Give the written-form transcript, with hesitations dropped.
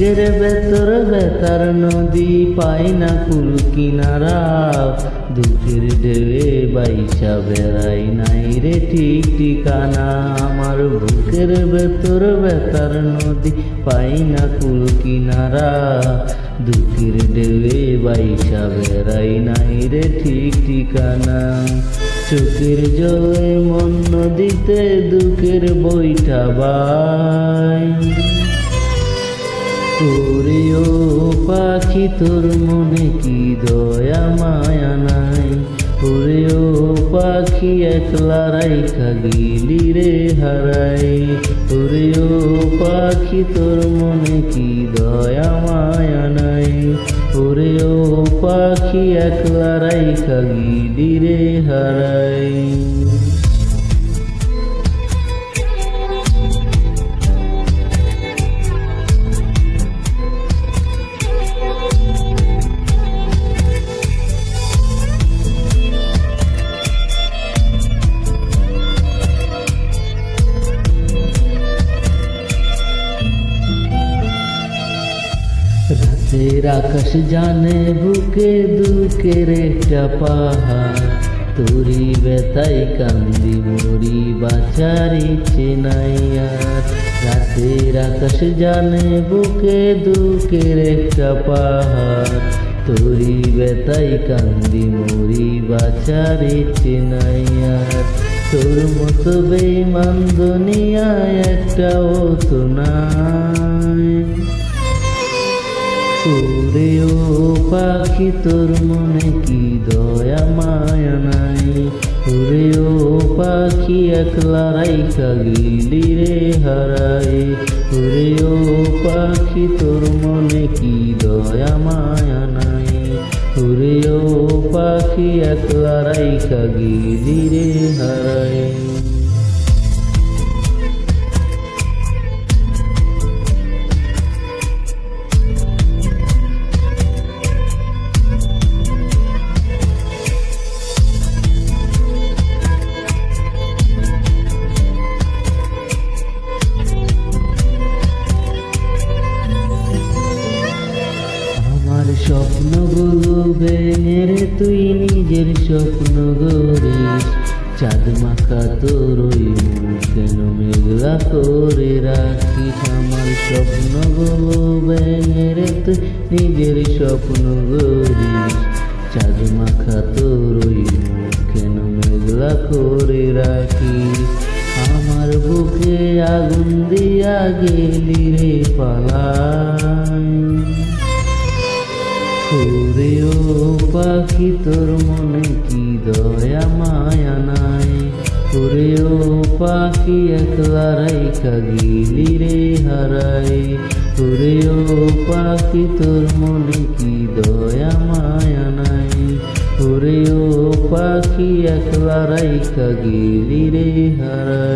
বুকের ভেতর বেতার নদী পাই না কুল কিনারা, দুঃখের ঢেউয়ে বাইসা বেড়াই নাই রে ঠিক ঠিকানা। আমার বুকের ভেতর বেতার নদী পাই না কুল কিনারা, দুঃখের ঢেউয়ে বাইসা বেড়াই নাই রে ঠিক ঠিকানা। চোখের জলে মন নদীতে দুঃখের বইটা বাই, ওরে ও পাখি তোর মনে কি দয়া মায়া নাই, ওরে ও পাখি একলা রাইখা গেলি রে হারাই, ওরে ও পাখি তোর মনে কি দয়া মায়া নাই, ওরে ও পাখি একলা রাইখা গেলি রে হারাই। রাতের আকাশ জানে বুকে দুঃখের একটা পাহাড়, তোরি বেতাই কান্দি মরি বাঁচার ইচ্ছে নাই আর। রাতের আকাশ জানে বুকে দুঃখের একটা পাহাড়, তোরি বেতাই কান্দি মরি বাঁচার ইচ্ছে নাই আর। তোর মতো বেঈমান দুনিয়ায় একটাও তো নাই, ওরে ও পাখি তোর মনে কি দয়া মায়া নাই, ওরে ও পাখি একলা রাইখা গেলি রে হারাই, ওরে ও পাখি তোর মনে কি দয়া মায়া নাই, ওরে ও পাখি একলা রাইখা গেলি রে হারাই। স্বপ্নগুলো ভেঙে রে তুই নিজের স্বপ্ন গড়িস, চাঁদ মাখা তোর ওই মুখ কেন মেঘলা করে রাখিস। আমার স্বপ্নগুলো ভেঙে রে তুই নিজের স্বপ্ন গড়িস, চাঁদ মাখা তোর ওই মুখ কেন মেঘলা করে রাখিস। আমার বুকে আগুন দিয়া গেলি রে পালাই, ওরে ও পাখি তোর মনে কি দয়া মায়া নাই, ওরে ও পাখি একলা রাইখা গেলি রে হারাই, ওরে ও পাখি তোর মনে কি দয়া মায়া নাই, ওরে ও পাখি একলা রাইখা গেলি রে হারাই।